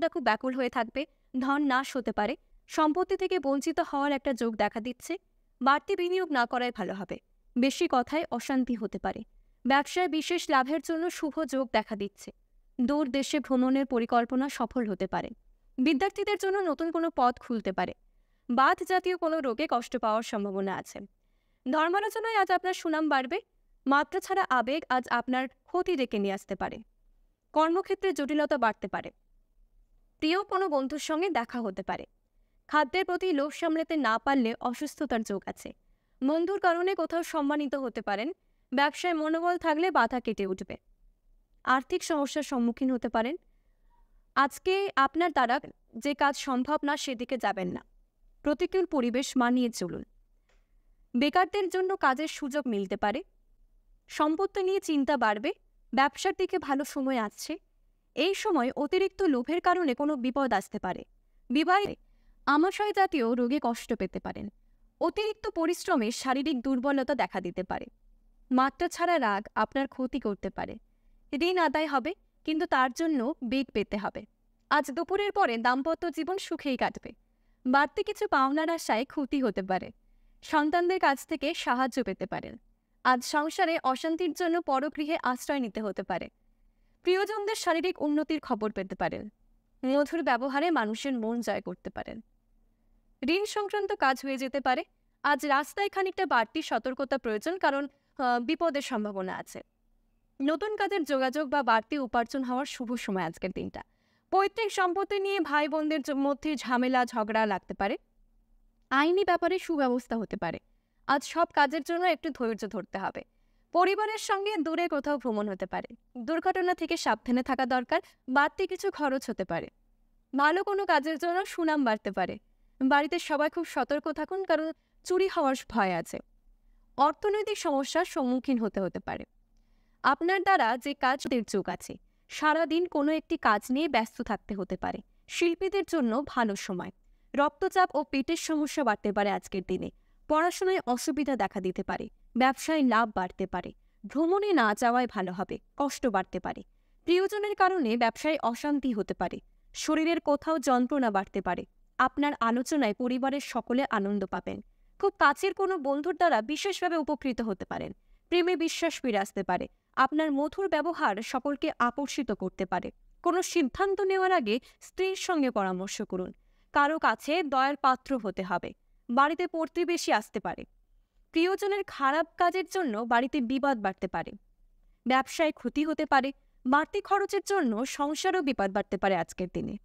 মনটা খুব ব্যাকুল হয়ে থাকবে, ধন নাশ হতে পারে, সম্পত্তি থেকে বঞ্চিত হওয়ার একটা যোগ দেখা দিচ্ছে। বাড়তি বিনিয়োগ না করাই ভালো হবে। বেশি কথায় অশান্তি হতে পারে। ব্যবসায় বিশেষ লাভের জন্য শুভ যোগ দেখা দিচ্ছে। দূর দেশে ভ্রমণের পরিকল্পনা সফল হতে পারে। বিদ্যার্থীদের জন্য নতুন কোনো পথ খুলতে পারে। বাত জাতীয় কোনো রোগে কষ্ট পাওয়ার সম্ভাবনা আছে। ধর্মালোচনায় আজ আপনার সুনাম বাড়বে। মাত্রা ছাড়া আবেগ আজ আপনার ক্ষতি ডেকে নিয়ে আসতে পারে। কর্মক্ষেত্রে জটিলতা বাড়তে পারে। প্রিয় কোনো বন্ধুর সঙ্গে দেখা হতে পারে। খাদ্যের প্রতি লোভ সামলাতে না পারলে অসুস্থতার যোগ আছে। বন্ধুর কারণে কোথাও সম্মানিত হতে পারেন। ব্যবসায় মনোবল থাকলে বাধা কেটে উঠবে। আর্থিক সমস্যার সম্মুখীন হতে পারেন। আজকে আপনার দ্বারা যে কাজ সম্ভব না সেদিকে যাবেন না। প্রতিকূল পরিবেশ মানিয়ে চলুন। বেকারদের জন্য কাজের সুযোগ মিলতে পারে। সম্পত্তি নিয়ে চিন্তা বাড়বে। ব্যবসার দিকে ভালো সময় আসছে। এই সময় অতিরিক্ত লোভের কারণে কোনো বিপদ আসতে পারে। বিবাহে আমাশয় জাতীয় রোগে কষ্ট পেতে পারেন। অতিরিক্ত পরিশ্রমে শারীরিক দুর্বলতা দেখা দিতে পারে। মাত্রা ছাড়া রাগ আপনার ক্ষতি করতে পারে। ঋণ আদায় হবে, কিন্তু তার জন্য বেগ পেতে হবে। আজ দুপুরের পরে দাম্পত্য জীবন সুখেই কাটবে। বাড়তি কিছু পাওনার আশায় ক্ষতি হতে পারে। সন্তানদের কাছ থেকে সাহায্য পেতে পারেন। আজ সংসারে অশান্তির জন্য পরগৃহে আশ্রয় নিতে হতে পারে। প্রিয়জনদের শারীরিক উন্নতির খবর পেতে পারেন। মধুর ব্যবহারে মানুষের মন জয় করতে পারেন। ঋণ সংক্রান্ত কাজ হয়ে যেতে পারে। আজ রাস্তায় খানিকটা বাড়তি সতর্কতা প্রয়োজন, কারণ বিপদের সম্ভাবনা আছে। নতুন কাজের যোগাযোগ বা বাড়তি উপার্জন হওয়ার শুভ সময় আজকের দিনটা। পৈতৃক সম্পত্তি নিয়ে ভাই বোনদের মধ্যে ঝামেলা ঝগড়া লাগতে পারে। আইনি ব্যাপারে সুব্যবস্থা হতে পারে। আজ সব কাজের জন্য একটু ধৈর্য ধরতে হবে। পরিবারের সঙ্গে দূরে কোথাও ভ্রমণ হতে পারে। দুর্ঘটনা থেকে সাবধানে থাকা দরকার। বাড়তি কিছু খরচ হতে পারে। ভালো কোনো কাজের জন্য সুনাম বাড়তে পারে। বাড়িতে সবাই খুব সতর্ক থাকুন, কারণ চুরি হওয়ার ভয় আছে। অর্থনৈতিক সমস্যার সম্মুখীন হতে পারে। আপনার দ্বারা যে কাজের যোগ আছে, সারাদিন কোনো একটি কাজ নিয়ে ব্যস্ত থাকতে হতে পারে। শিল্পীদের জন্য ভালো সময়। রক্তচাপ ও পেটের সমস্যা বাড়তে পারে আজকের দিনে। পড়াশোনায় অসুবিধা দেখা দিতে পারে। ব্যবসায় লাভ বাড়তে পারে। ভ্রমণে না যাওয়াই ভালো হবে, কষ্ট বাড়তে পারে। প্রিয়জনের কারণে ব্যবসায় অশান্তি হতে পারে। শরীরের কোথাও যন্ত্রণা বাড়তে পারে। আপনার আলোচনায় পরিবারের সকলে আনন্দ পাবেন। খুব কাছের কোনো বন্ধুর দ্বারা বিশেষভাবে উপকৃত হতে পারেন। প্রেমে বিশ্বাস ফিরে আসতে পারে। আপনার মধুর ব্যবহার সকলকে আকর্ষিত করতে পারে। কোনো সিদ্ধান্ত নেওয়ার আগে স্ত্রীর সঙ্গে পরামর্শ করুন। কারো কাছে দয়ার পাত্র হতে হবে। বাড়িতে প্রতিবেশী আসতে পারে। প্রিয়জনের খারাপ কাজের জন্য বাড়িতে বিবাদ বাড়তে পারে। ব্যবসায় ক্ষতি হতে পারে। বাড়তি খরচের জন্য সংসারও বিপদ বাড়তে পারে আজকের দিনে।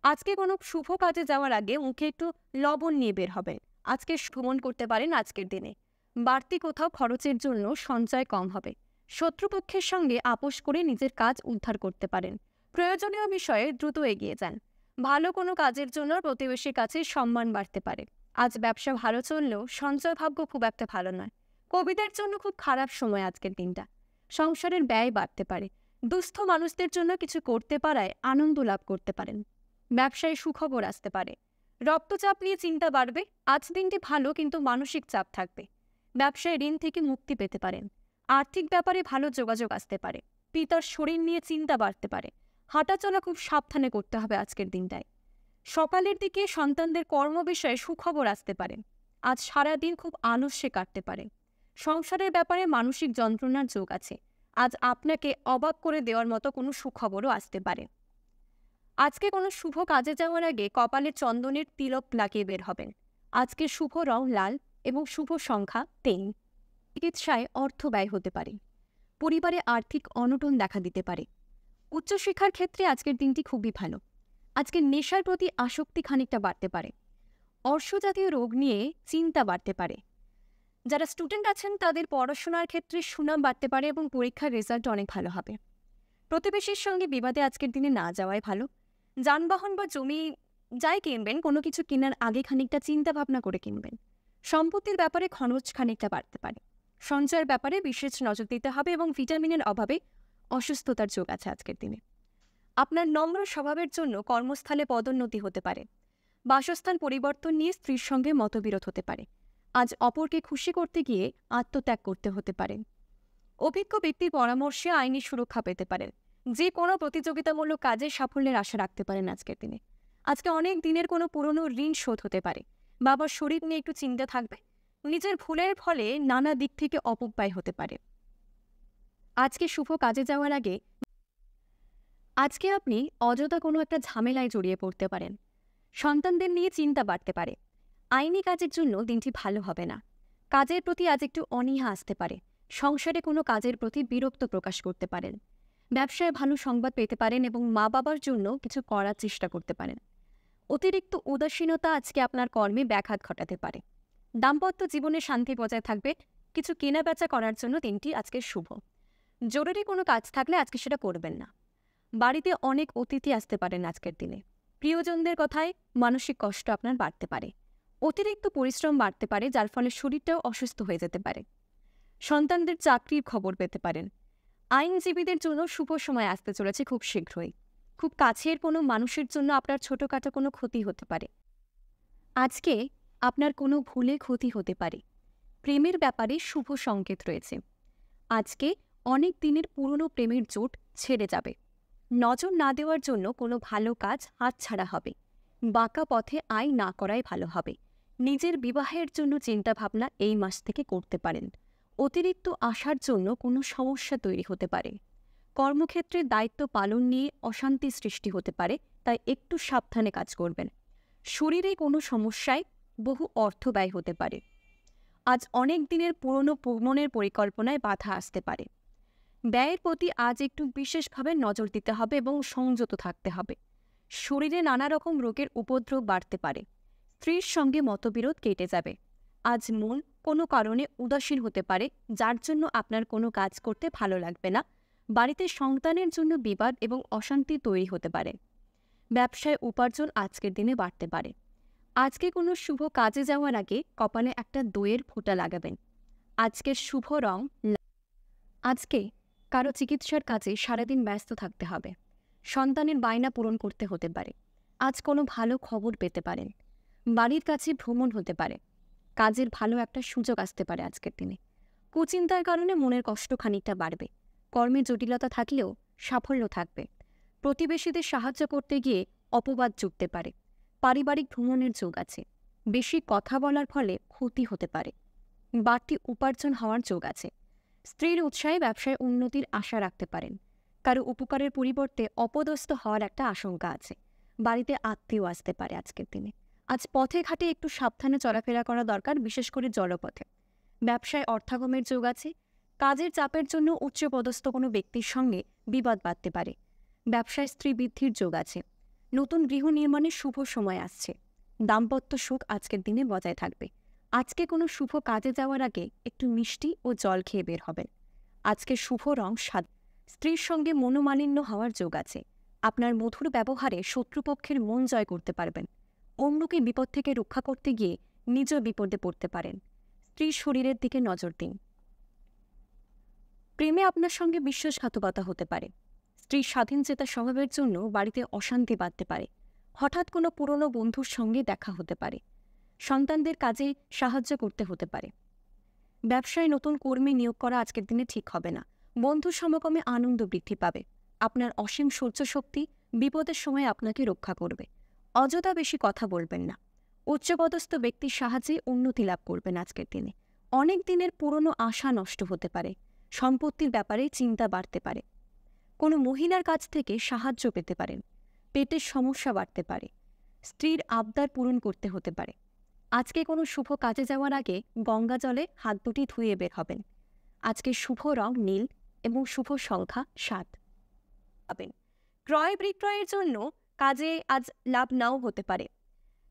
আজকে কোনো শুভ কাজে যাওয়ার আগে মুখে একটু লবণ নিয়ে বের হবেন। আজকে ভ্রমণ করতে পারেন আজকের দিনে। বাড়তি কোথাও খরচের জন্য সঞ্চয় কম হবে। শত্রুপক্ষের সঙ্গে আপোষ করে নিজের কাজ উদ্ধার করতে পারেন। প্রয়োজনীয় বিষয়ে দ্রুত এগিয়ে যান। ভালো কোনো কাজের জন্য প্রতিবেশীর কাছে সম্মান বাড়তে পারে। আজ ব্যবসা ভালো চললেও সঞ্চয় ভাগ্য খুব একটা ভালো নয়। কবিদের জন্য খুব খারাপ সময় আজকের দিনটা। সংসারের ব্যয় বাড়তে পারে। দুস্থ মানুষদের জন্য কিছু করতে পারায় আনন্দ লাভ করতে পারেন। ব্যবসায় সুখবর আসতে পারে। রক্তচাপ নিয়ে চিন্তা বাড়বে। আজ দিনটি ভালো, কিন্তু মানসিক চাপ থাকবে। ব্যবসায় ঋণ থেকে মুক্তি পেতে পারেন। আর্থিক ব্যাপারে ভালো যোগাযোগ আসতে পারে। পিতার শরীর নিয়ে চিন্তা বাড়তে পারে। হাঁটাচলা খুব সাবধানে করতে হবে আজকের দিনটায়। সকালের দিকে সন্তানদের কর্ম বিষয়ে সুখবর আসতে পারে। আজ সারাদিন খুব আলস্যে কাটতে পারে। সংসারের ব্যাপারে মানসিক যন্ত্রণার যোগ আছে। আজ আপনাকে অবাক করে দেওয়ার মতো কোনো সুখবরও আসতে পারে। আজকে কোনো শুভ কাজে যাওয়ার আগে কপালে চন্দনের তিলক লাগিয়ে বের হবেন। আজকে শুভ রং লাল এবং শুভ সংখ্যা 3। চিকিৎসায় অর্থ ব্যয় হতে পারে। পরিবারে আর্থিক অনটন দেখা দিতে পারে। উচ্চশিক্ষার ক্ষেত্রে আজকের দিনটি খুবই ভালো। আজকে নেশার প্রতি আসক্তি খানিকটা বাড়তে পারে। অর্শজাতীয় রোগ নিয়ে চিন্তা বাড়তে পারে। যারা স্টুডেন্ট আছেন তাদের পড়াশোনার ক্ষেত্রে সুনাম বাড়তে পারে এবং পরীক্ষার রেজাল্ট অনেক ভালো হবে। প্রতিবেশীর সঙ্গে বিবাদে আজকের দিনে না যাওয়াই ভালো। যানবাহন বা জমি যাই কিনবেন, কোনো কিছু কেনার আগে খানিকটা চিন্তা ভাবনা করে কিনবেন। সম্পত্তির ব্যাপারে খরচ খানিকটা বাড়তে পারে। সঞ্চয়ের ব্যাপারে বিশেষ নজর দিতে হবে এবং ভিটামিনের অভাবে অসুস্থতার যোগ আছে আজকের দিনে। আপনার নম্র স্বভাবের জন্য কর্মস্থলে পদোন্নতি হতে পারে। বাসস্থান পরিবর্তন নিয়ে স্ত্রীর সঙ্গে মতবিরোধ হতে পারে। আজ অপরকে খুশি করতে গিয়ে আত্মত্যাগ করতে হতে পারে। অভিজ্ঞ ব্যক্তির পরামর্শে আইনি সুরক্ষা পেতে পারেন। যে কোনো প্রতিযোগিতামূলক কাজে সাফল্যের আশা রাখতে পারেন আজকের দিনে। আজকে অনেক দিনের কোনো পুরনো ঋণ শোধ হতে পারে। বাবার শরীর নিয়ে একটু চিন্তা থাকবে। নিজের ভুলের ফলে নানা দিক থেকে অপব্যয় হতে পারে। আজকে শুভ কাজে যাওয়ার আগে আজকে আপনি অযথা কোনো একটা ঝামেলায় জড়িয়ে পড়তে পারেন। সন্তানদের নিয়ে চিন্তা বাড়তে পারে। আইনি কাজের জন্য দিনটি ভালো হবে না। কাজের প্রতি আজ একটু অনীহা আসতে পারে। সংসারে কোনো কাজের প্রতি বিরক্ত প্রকাশ করতে পারেন। ব্যবসায় ভালো সংবাদ পেতে পারেন এবং মা বাবার জন্য কিছু করার চেষ্টা করতে পারেন। অতিরিক্ত উদাসীনতা আজকে আপনার কর্মে ব্যাঘাত ঘটাতে পারে। দাম্পত্য জীবনে শান্তি বজায় থাকবে। কিছু কেনাবেচা করার জন্য দিনটি আজকে শুভ। জরুরি কোনো কাজ থাকলে আজকে সেটা করবেন না। বাড়িতে অনেক অতিথি আসতে পারেন আজকের দিনে। প্রিয়জনদের কথায় মানসিক কষ্ট আপনার বাড়তে পারে। অতিরিক্ত পরিশ্রম বাড়তে পারে, যার ফলে শরীরটাও অসুস্থ হয়ে যেতে পারে। সন্তানদের চাকরির খবর পেতে পারেন। আইনজীবীদের জন্য শুভ সময় আসতে চলেছে খুব শীঘ্রই। খুব কাছের কোনো মানুষের জন্য আপনার ছোটোখাটো কোনো ক্ষতি হতে পারে। আজকে আপনার কোনো ভুলে ক্ষতি হতে পারে। প্রেমের ব্যাপারে শুভ সংকেত রয়েছে। আজকে অনেক দিনের পুরনো প্রেমের জোট ছেড়ে যাবে। নজর না দেওয়ার জন্য কোনো ভালো কাজ হাতছাড়া হবে। বাঁকা পথে আয় না করাই ভালো হবে। নিজের বিবাহের জন্য চিন্তাভাবনা এই মাস থেকে করতে পারেন। অতিরিক্ত আশার জন্য কোনো সমস্যা তৈরি হতে পারে। কর্মক্ষেত্রে দায়িত্ব পালন নিয়ে অশান্তি সৃষ্টি হতে পারে, তাই একটু সাবধানে কাজ করবেন। শরীরে কোনো সমস্যায় বহু অর্থ ব্যয় হতে পারে। আজ অনেক দিনের পুরনো ভ্রমণের পরিকল্পনায় বাধা আসতে পারে। ব্যয়ের প্রতি আজ একটু বিশেষভাবে নজর দিতে হবে এবং সংযত থাকতে হবে। শরীরে নানা রকম রোগের উপদ্রব বাড়তে পারে। স্ত্রীর সঙ্গে মতবিরোধ কেটে যাবে। আজ মন কোনো কারণে উদাসীন হতে পারে, যার জন্য আপনার কোনো কাজ করতে ভালো লাগবে না। বাড়িতে সন্তানের জন্য বিবাদ এবং অশান্তি তৈরি হতে পারে। ব্যবসায় উপার্জন আজকের দিনে বাড়তে পারে। আজকে কোনো শুভ কাজে যাওয়ার আগে কপালে একটা দইয়ের ফোঁটা লাগাবেন। আজকের শুভ রং আজকে কারো চিকিৎসার কাজে সারাদিন ব্যস্ত থাকতে হবে। সন্তানের বায়না পূরণ করতে হতে পারে। আজ কোনো ভালো খবর পেতে পারেন। বাড়ির কাছে ভ্রমণ হতে পারে। কাজের ভালো একটা সুযোগ আসতে পারে আজকের দিনে। কুচিন্তার কারণে মনের কষ্ট খানিকটা বাড়বে। কর্মে জটিলতা থাকলেও সাফল্য থাকবে। প্রতিবেশীদের সাহায্য করতে গিয়ে অপবাদ জুটতে পারে। পারিবারিক ভ্রমণের যোগ আছে। বেশি কথা বলার ফলে ক্ষতি হতে পারে। বাড়তি উপার্জন হওয়ার যোগ আছে। স্ত্রীর উৎসাহে ব্যবসায় উন্নতির আশা রাখতে পারেন। কারো উপকারের পরিবর্তে অপদস্থ হওয়ার একটা আশঙ্কা আছে। বাড়িতে আত্মীয় আসতে পারে আজকের দিনে। আজ পথে ঘাটে একটু সাবধানে চলাফেরা করা দরকার, বিশেষ করে জলপথে। ব্যবসায় অর্থাগমের যোগ আছে। কাজের চাপের জন্য উচ্চপদস্থ কোনো ব্যক্তির সঙ্গে বিবাদ বাঁধতে পারে। ব্যবসায় স্ত্রী বৃদ্ধির যোগ আছে। নতুন গৃহ নির্মাণের শুভ সময় আসছে। দাম্পত্য সুখ আজকের দিনে বজায় থাকবে। আজকে কোনো শুভ কাজে যাওয়ার আগে একটু মিষ্টি ও জল খেয়ে বের হবেন। আজকে শুভ রং সাদা। স্ত্রীর সঙ্গে মনোমালিন্য হওয়ার যোগ আছে। আপনার মধুর ব্যবহারে শত্রুপক্ষের মন জয় করতে পারবেন। অন্যকে বিপদ থেকে রক্ষা করতে গিয়ে নিজেও বিপদে পড়তে পারেন। স্ত্রীর শরীরের দিকে নজর দিন। প্রেমে আপনার সঙ্গে বিশ্বাসঘাতকতা হতে পারে। স্ত্রীর স্বাধীনচেতা স্বভাবের জন্য বাড়িতে অশান্তি বাঁধতে পারে। হঠাৎ কোনো পুরনো বন্ধুর সঙ্গে দেখা হতে পারে। সন্তানদের কাজে সাহায্য করতে হতে পারে। ব্যবসায় নতুন কর্মী নিয়োগ করা আজকের দিনে ঠিক হবে না। বন্ধুর সমকমে আনন্দ বৃদ্ধি পাবে। আপনার অসীম সহ্য শক্তি বিপদের সময় আপনাকে রক্ষা করবে। অযথা বেশি কথা বলবেন না। উচ্চপদস্থ ব্যক্তির সাহায্যে উন্নতি লাভ করবেন আজকের দিনে। অনেক দিনের পুরনো আশা নষ্ট হতে পারে। সম্পত্তির ব্যাপারে চিন্তা বাড়তে পারে। কোনো মহিলার কাছ থেকে সাহায্য পেতে পারেন। পেটের সমস্যা বাড়তে পারে। স্ত্রীর আবদার পূরণ করতে হতে পারে। আজকে কোনো শুভ কাজে যাওয়ার আগে গঙ্গা জলে হাত দুটি ধুয়ে বের হবেন। আজকে শুভ রং নীল এবং শুভ সংখ্যা 7 পাবেন। ক্রয় বিক্রয়ের জন্য কাজে আজ লাভ নাও হতে পারে।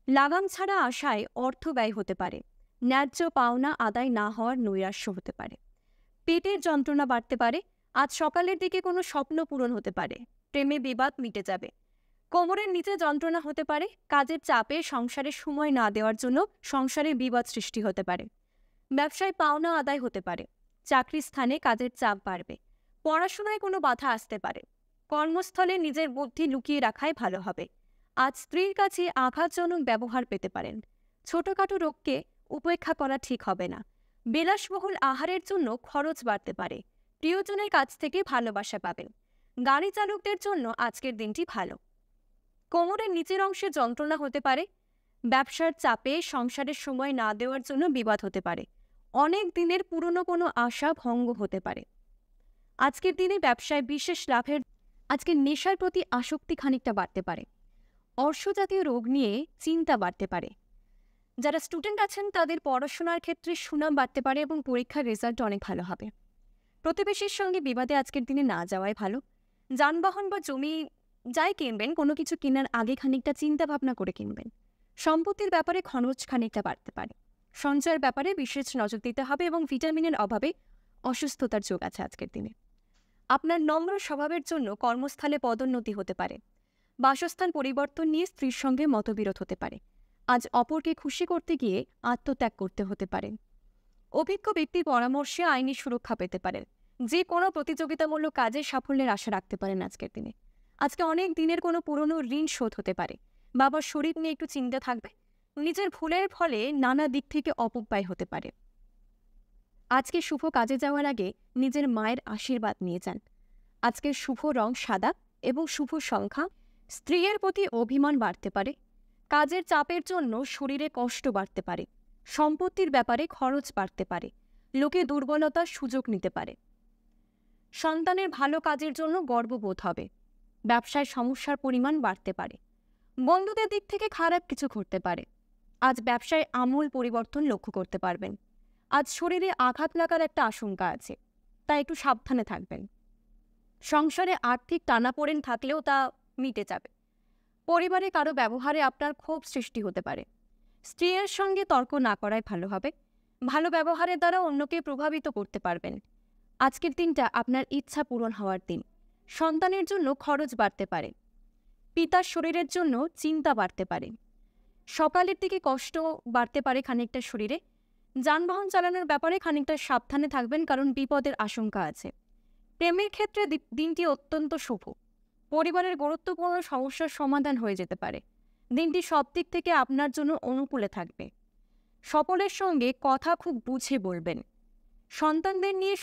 লাগাম ছাড়া আশায় অর্থ ব্যয় হতে পারে। ন্যায্য পাওনা আদায় না হওয়ার নৈরাশ্য হতে পারে। পেটের যন্ত্রণা বাড়তে পারে। আজ সকালের দিকে কোনো স্বপ্ন পূরণ হতে পারে। প্রেমে বিবাদ মিটে যাবে। কোমরের নিচে যন্ত্রণা হতে পারে। কাজের চাপে সংসারে সময় না দেওয়ার জন্য সংসারে বিবাদ সৃষ্টি হতে পারে। ব্যবসায় পাওনা আদায় হতে পারে। চাকরির স্থানে কাজের চাপ বাড়বে। পড়াশোনায় কোনো বাধা আসতে পারে। কর্মস্থলে নিজের বুদ্ধি লুকিয়ে রাখাই ভালো হবে। আজ স্ত্রীর কাছে আঘাতজনক ব্যবহার পেতে পারেন। ছোটখাটো রোগকে উপেক্ষা করা ঠিক হবে না। বিলাসবহুল আহারের জন্য খরচ বাড়তে পারে। প্রিয়জনের কাছ থেকে ভালোবাসা পাবেন। গাড়ি চালকদের জন্য আজকের দিনটি ভালো। কোমরের নিচের অংশে যন্ত্রণা হতে পারে। ব্যবসার চাপে সংসারের সময় না দেওয়ার জন্য বিবাদ হতে পারে। অনেক দিনের পুরনো কোনো আশা ভঙ্গ হতে পারে। আজকের দিনে ব্যবসায় বিশেষ লাভের। আজকে নেশার প্রতি আসক্তি খানিকটা বাড়তে পারে। অর্শজাতীয় রোগ নিয়ে চিন্তা বাড়তে পারে। যারা স্টুডেন্ট আছেন তাদের পড়াশোনার ক্ষেত্রে সুনাম বাড়তে পারে এবং পরীক্ষার রেজাল্ট অনেক ভালো হবে। প্রতিবেশীর সঙ্গে বিবাদে আজকের দিনে না যাওয়াই ভালো। যানবাহন বা জমি যাই কিনবেন, কোনো কিছু কেনার আগে খানিকটা চিন্তা ভাবনা করে কিনবেন। সম্পত্তির ব্যাপারে খরচ খানিকটা বাড়তে পারে। সঞ্চয়ের ব্যাপারে বিশেষ নজর দিতে হবে এবং ভিটামিনের অভাবে অসুস্থতার যোগ আছে আজকের দিনে। আপনার নম্র স্বভাবের জন্য কর্মস্থলে পদোন্নতি হতে পারে। বাসস্থান পরিবর্তন নিয়ে স্ত্রীর সঙ্গে মতবিরোধ হতে পারে। আজ অপরকে খুশি করতে গিয়ে আত্মত্যাগ করতে হতে পারে। অভিজ্ঞ ব্যক্তির পরামর্শে আইনি সুরক্ষা পেতে পারেন। যে কোনো প্রতিযোগিতামূলক কাজে সাফল্যের আশা রাখতে পারেন আজকের দিনে। আজকে অনেক দিনের কোনো পুরনো ঋণ শোধ হতে পারে। বাবার শরীর নিয়ে একটু চিন্তা থাকবে। নিজের ভুলের ফলে নানা দিক থেকে অপব্যয় হতে পারে। আজকে শুভ কাজে যাওয়ার আগে নিজের মায়ের আশীর্বাদ নিয়ে যান। আজকের শুভ রং সাদা এবং শুভ সংখ্যা। স্ত্রীর প্রতি অভিমান বাড়তে পারে। কাজের চাপের জন্য শরীরে কষ্ট বাড়তে পারে। সম্পত্তির ব্যাপারে খরচ বাড়তে পারে। লোকে দুর্বলতার সুযোগ নিতে পারে। সন্তানের ভালো কাজের জন্য গর্ববোধ হবে। ব্যবসায় সমস্যার পরিমাণ বাড়তে পারে। বন্ধুদের দিক থেকে খারাপ কিছু ঘটতে পারে। আজ ব্যবসায় আমূল পরিবর্তন লক্ষ্য করতে পারবেন। আজ শরীরে আঘাত লাগার একটা আশঙ্কা আছে, তাই একটু সাবধানে থাকবেন। সংসারে আর্থিক টানাপোড়েন থাকলেও তা মিটে যাবে। পরিবারে কারো ব্যবহারে আপনার ক্ষোভ সৃষ্টি হতে পারে। স্ত্রীর সঙ্গে তর্ক না করাই ভালো হবে। ভালো ব্যবহারের দ্বারা অন্যকে প্রভাবিত করতে পারবেন। আজকের দিনটা আপনার ইচ্ছা পূরণ হওয়ার দিন। সন্তানের জন্য খরচ বাড়তে পারে। পিতার শরীরের জন্য চিন্তা বাড়তে পারে। সকালের দিকে কষ্ট বাড়তে পারে খানিকটা শরীরে। যানবাহন চালানোর ব্যাপারে খানিকটা সাবধানে থাকবেন, কারণ বিপদের আশঙ্কা আছে। প্রেমের ক্ষেত্রে দিনটি অত্যন্ত শুভ। পরিবারের গুরুত্বপূর্ণ সমস্যার সমাধান হয়ে যেতে পারে। দিনটি সব দিক থেকে আপনার জন্য অনুকূলে থাকবে। সকলের সঙ্গে কথা খুব বুঝে বলবেন। সন্তানদের নিয়ে